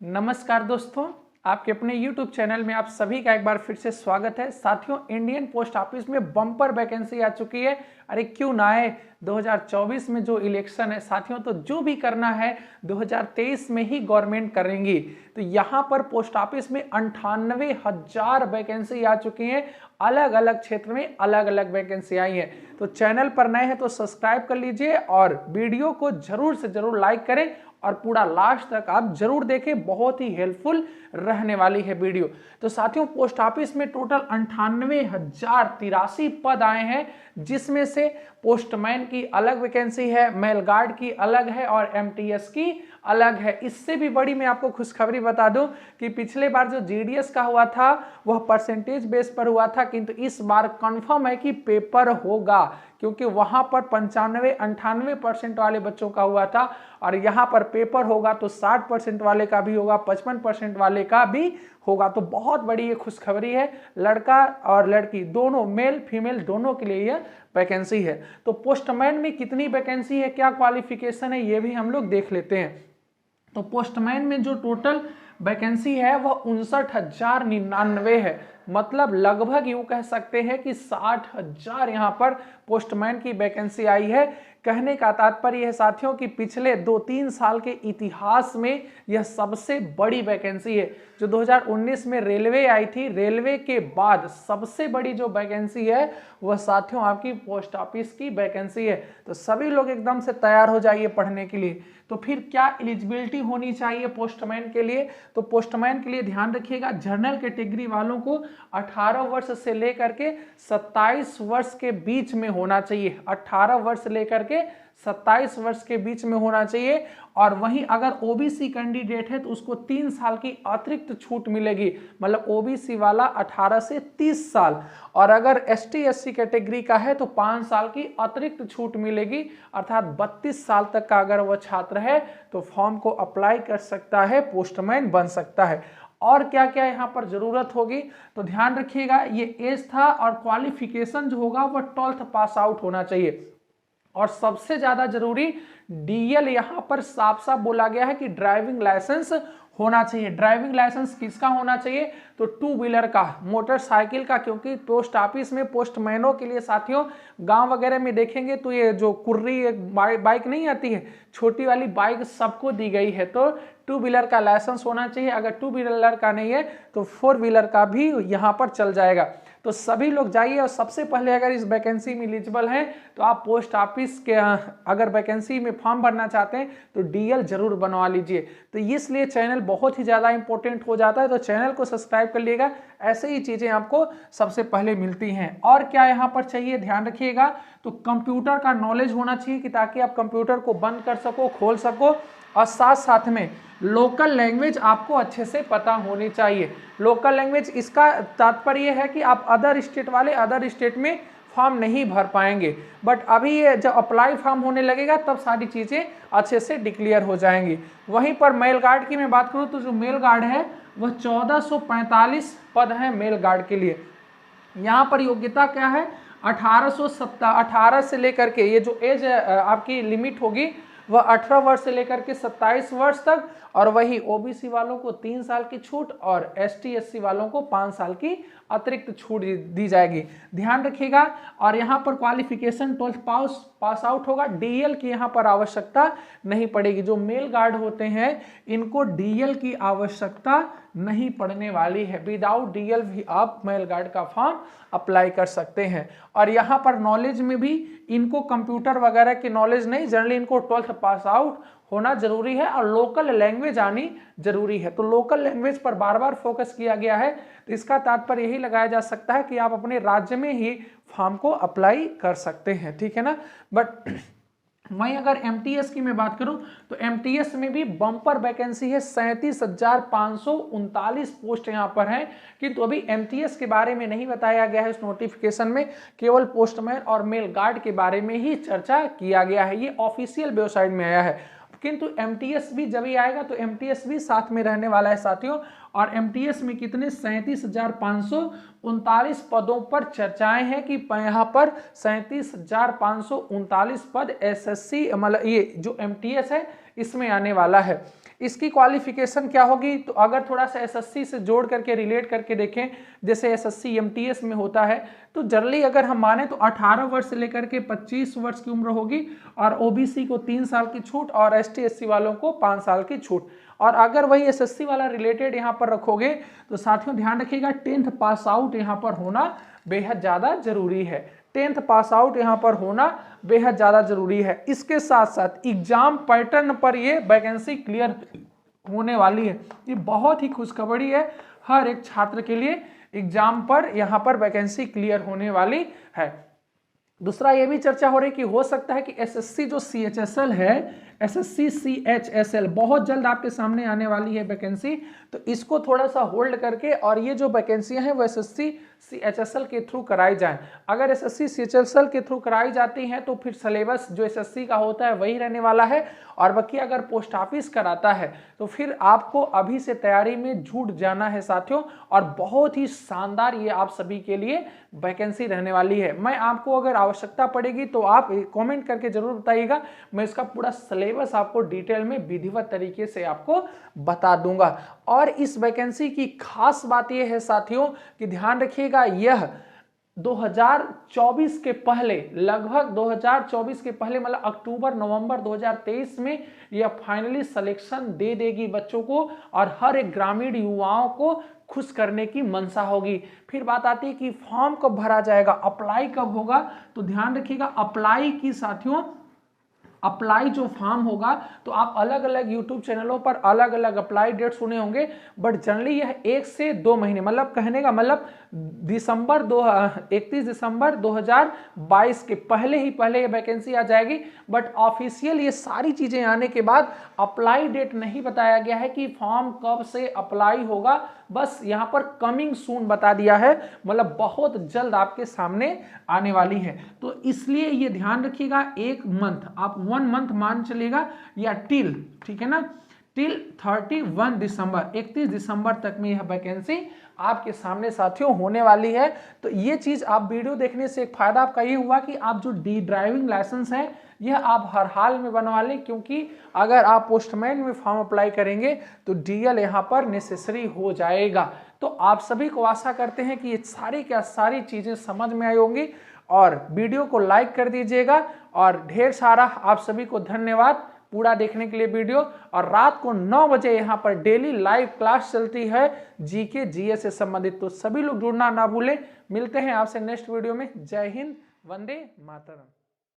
नमस्कार दोस्तों, आपके अपने YouTube चैनल में आप सभी का एक बार फिर से स्वागत है। साथियों, इंडियन पोस्ट ऑफिस में बम्पर वैकेंसी आ चुकी है। अरे क्यों ना आए, 2024 में जो इलेक्शन है साथियों, तो जो भी करना है 2023 में ही गवर्नमेंट करेंगी। तो यहाँ पर पोस्ट ऑफिस में 98,000 वैकेंसी आ चुकी हैं। अलग अलग क्षेत्र में अलग अलग वैकेंसी आई है। तो चैनल पर नए हैं तो सब्सक्राइब कर लीजिए और वीडियो को जरूर से जरूर लाइक करें और पूरा लास्ट तक आप जरूर देखें, बहुत ही हेल्पफुल रहने वाली है वीडियो। तो साथियों, पोस्ट ऑफिस में टोटल 98,083 पद आए हैं, जिसमें से पोस्टमैन की अलग वैकेंसी है, मेल गार्ड की अलग है और एमटीएस की अलग है। इससे भी बड़ी मैं आपको खुशखबरी बता दूं कि पिछले बार जो जीडीएस का हुआ था वह परसेंटेज बेस पर हुआ था, किंतु इस बार कंफर्म है कि पेपर होगा, क्योंकि वहां पर 95-98% वाले बच्चों का हुआ था और यहाँ पर पेपर होगा तो 60% वाले का भी होगा, 55% वाले का भी होगा। तो बहुत बड़ी ये खुशखबरी है, लड़का और लड़की दोनों, मेल फीमेल दोनों के लिए यह वैकेंसी है। तो पोस्टमैन में कितनी वैकेंसी है, क्या क्वालिफिकेशन है, ये भी हम लोग देख लेते हैं। तो पोस्टमैन में जो टोटल वैकेंसी है वह 59,099 है। मतलब लगभग यूं कह सकते हैं कि 60,000 यहाँ पर पोस्टमैन की वैकेंसी आई है। कहने का तात्पर्य है साथियों कि पिछले 2-3 साल के इतिहास में यह सबसे बड़ी वैकेंसी है। जो 2019 में रेलवे आई थी, रेलवे के बाद सबसे बड़ी जो वैकेंसी है वह साथियों आपकी पोस्ट ऑफिस की वैकेंसी है। तो सभी लोग एकदम से तैयार हो जाइए पढ़ने के लिए। तो फिर क्या एलिजिबिलिटी होनी चाहिए पोस्टमैन के लिए? तो पोस्टमैन के लिए ध्यान रखिएगा, जनरल कैटेगरी वालों को 18 वर्ष से लेकर के 27 वर्ष के बीच में होना चाहिए। 18 वर्ष लेकर के 27 वर्ष के बीच में होना चाहिए। और वहीं अगर ओबीसी कैंडिडेट है तो उसको 3 साल की अतिरिक्त छूट मिलेगी, मतलब ओबीसी वाला 18 से 30 साल। और अगर एसटी एससी कैटेगरी का है तो 5 साल की अतिरिक्त छूट मिलेगी, अर्थात 32 साल तक का अगर वह छात्र है तो फॉर्म को अप्लाई कर सकता है, पोस्टमैन बन सकता है। और क्या क्या यहाँ पर जरूरत होगी तो ध्यान रखिएगा, ये एज था और क्वालिफिकेशन जो होगा वह 12th पास आउट होना चाहिए। और सबसे ज्यादा जरूरी डीएल यहाँ पर साफ साफ बोला गया है कि ड्राइविंग लाइसेंस होना चाहिए। ड्राइविंग लाइसेंस किसका होना चाहिए? तो 2 व्हीलर का, मोटरसाइकिल का, क्योंकि पोस्ट ऑफिस में पोस्टमैनों के लिए साथियों गांव वगैरह में देखेंगे तो ये जो कुर्री एक बाइक नहीं आती है, छोटी वाली बाइक सबको दी गई है। तो 2 व्हीलर का लाइसेंस होना चाहिए। अगर 2 व्हीलर का नहीं है तो 4 व्हीलर का भी यहाँ पर चल जाएगा। तो सभी लोग जाइए और सबसे पहले अगर इस वैकेंसी में एलिजिबल हैं तो आप पोस्ट ऑफिस के अगर वैकेंसी में फॉर्म भरना चाहते हैं तो डीएल जरूर बनवा लीजिए। तो इसलिए चैनल बहुत ही ज़्यादा इंपॉर्टेंट हो जाता है, तो चैनल को सब्सक्राइब कर लीजिएगा, ऐसे ही चीज़ें आपको सबसे पहले मिलती हैं। और क्या यहाँ पर चाहिए ध्यान रखिएगा, तो कंप्यूटर का नॉलेज होना चाहिए कि ताकि आप कंप्यूटर को बंद कर सको, खोल सको। और साथ साथ में लोकल लैंग्वेज आपको अच्छे से पता होनी चाहिए। लोकल लैंग्वेज, इसका तात्पर्य है कि आप अदर स्टेट वाले अदर स्टेट में फॉर्म नहीं भर पाएंगे, बट अभी ये जब अप्लाई फॉर्म होने लगेगा तब सारी चीज़ें अच्छे से डिक्लेयर हो जाएंगी। वहीं पर मेल गार्ड की मैं बात करूँ तो जो मेल गार्ड है वह 1445 पद हैं मेल गार्ड के लिए। यहाँ पर योग्यता क्या है? 18 से लेकर के ये जो एज आपकी लिमिट होगी वह 18 वर्ष से लेकर के 27 वर्ष तक। और वही ओबीसी वालों को 3 साल की छूट और एसटी एससी वालों को 5 साल की अतिरिक्त छूट दी जाएगी, ध्यान रखिएगा। और यहाँ पर क्वालिफिकेशन 12th पास आउट होगा। डीएल की यहाँ पर आवश्यकता नहीं पड़ेगी। जो मेल गार्ड होते हैं इनको डीएल की आवश्यकता नहीं पड़ने वाली है। विदाउट डीएल भी आप मेल गार्ड का फॉर्म अप्लाई कर सकते हैं। और यहाँ पर नॉलेज में भी इनको कंप्यूटर वगैरह की नॉलेज नहीं, जनरली इनको 12th पास आउट होना जरूरी है और लोकल लैंग्वेज आनी जरूरी है। तो लोकल लैंग्वेज पर बार बार फोकस किया गया है, तो इसका तात्पर्य यही लगाया जा सकता है कि आप अपने राज्य में ही फॉर्म को अप्लाई कर सकते हैं, ठीक है ना। बट वहीं अगर एमटीएस की मैं बात करूं तो एमटीएस में भी बम्पर वैकेंसी है। 37,539 पोस्ट यहां पर हैं, किंतु अभी एमटीएस के बारे में नहीं बताया गया है इस नोटिफिकेशन में, केवल पोस्टमैन और मेल गार्ड के बारे में ही चर्चा किया गया है। ये ऑफिशियल वेबसाइट में आया है, किंतु एमटीएस भी जब ही आएगा तो एमटीएस भी साथ में रहने वाला है साथियों। और एमटीएस में कितने 37,539 पदों पर चर्चाएं हैं कि यहाँ पर 37,539 पद एसएससी मतलब ये जो एमटीएस है इसमें आने वाला है। इसकी क्वालिफिकेशन क्या होगी, तो अगर थोड़ा सा एसएससी से जोड़ करके रिलेट करके देखें, जैसे एसएससी एमटीएस में होता है, तो जनरली अगर हम माने तो 18 वर्ष से लेकर के 25 वर्ष की उम्र होगी, और ओबीसी को 3 साल की छूट और एसटी एससी वालों को 5 साल की छूट। और अगर वही एसएससी वाला रिलेटेड यहाँ पर रखोगे तो साथियों ध्यान रखिएगा 10th पास आउट यहाँ पर होना बेहद ज़्यादा जरूरी है। 10th पास आउट यहाँ पर होना बेहद ज़्यादा जरूरी है। इसके साथ साथ एग्जाम पैटर्न पर ये वैकेंसी क्लियर होने वाली है। ये बहुत ही खुशखबरी है हर एक छात्र के लिए, एग्जाम पर यहाँ पर वैकेंसी क्लियर होने वाली है। दूसरा ये भी चर्चा हो रही कि हो सकता है कि एसएससी जो सीएचएसएल है, एसएससी सीएचएसएल बहुत जल्द आपके सामने आने वाली है वैकेंसी, तो इसको थोड़ा सा होल्ड करके और ये जो वैकेंसियां हैं वो एसएससी सीएचएसएल के थ्रू कराई जाएं। अगर एसएससी सीएचएसएल के थ्रू कराई जाती हैं तो फिर सिलेबस जो एसएससी का होता है वही रहने वाला है, और बाकी अगर पोस्ट ऑफिस कराता है तो फिर आपको अभी से तैयारी में जुट जाना है साथियों, और बहुत ही शानदार ये आप सभी के लिए वैकेंसी रहने वाली है। मैं आपको अगर आवश्यकता पड़ेगी तो आप कमेंट करके जरूर बताइएगा, मैं इसका पूरा सिलेबस आपको डिटेल में विधिवत तरीके से आपको बता दूंगा। और इस वैकेंसी की खास बात यह है साथियों कि ध्यान रखिएगा, यह 2024 के पहले, लगभग 2024 के पहले मतलब अक्टूबर नवंबर 2023 में यह फाइनली सिलेक्शन दे देगी बच्चों को, और हर एक ग्रामीण युवाओं को खुश करने की मंशा होगी। फिर बात आती है कि फॉर्म कब भरा जाएगा, अप्लाई कब होगा, तो ध्यान रखिएगा अप्लाई की साथियों, अप्लाई जो फॉर्म होगा तो आप अलग अलग यूट्यूब चैनलों पर अलग अलग अप्लाई डेट सुने होंगे, बट जनरली यह 1 से 2 महीने, मतलब कहने का मतलब 31 दिसंबर 2022 के पहले ये वैकेंसी आ जाएगी। बट ऑफिशियल ये सारी चीजें आने के बाद अप्लाई डेट नहीं बताया गया है कि फॉर्म कब से अप्लाई होगा, बस यहाँ पर कमिंग सून बता दिया है, मतलब बहुत जल्द आपके सामने आने वाली है। तो इसलिए ये ध्यान रखिएगा 1 मंथ, आप 1 मंथ मान चलेगा या टिल, ठीक है ना, टिल 31 दिसंबर 31 दिसंबर तक में यह वैकेंसी आपके सामने साथियों होने वाली है। तो ये चीज आप वीडियो देखने से एक फायदा आपका ये हुआ कि आप जो ड्राइविंग लाइसेंस है यह आप हर हाल में बनवा लें, क्योंकि अगर आप पोस्टमैन में फॉर्म अप्लाई करेंगे तो डीएल यहाँ पर नेसेसरी हो जाएगा। तो आप सभी को आशा करते हैं कि ये सारी चीजें समझ में आई होंगी, और वीडियो को लाइक कर दीजिएगा, और ढेर सारा आप सभी को धन्यवाद पूरा देखने के लिए वीडियो। और रात को 9 बजे यहाँ पर डेली लाइव क्लास चलती है जीके जीएस से संबंधित, तो सभी लोग जुड़ना ना भूलें। मिलते हैं आपसे नेक्स्ट वीडियो में। जय हिंद, वंदे मातरम।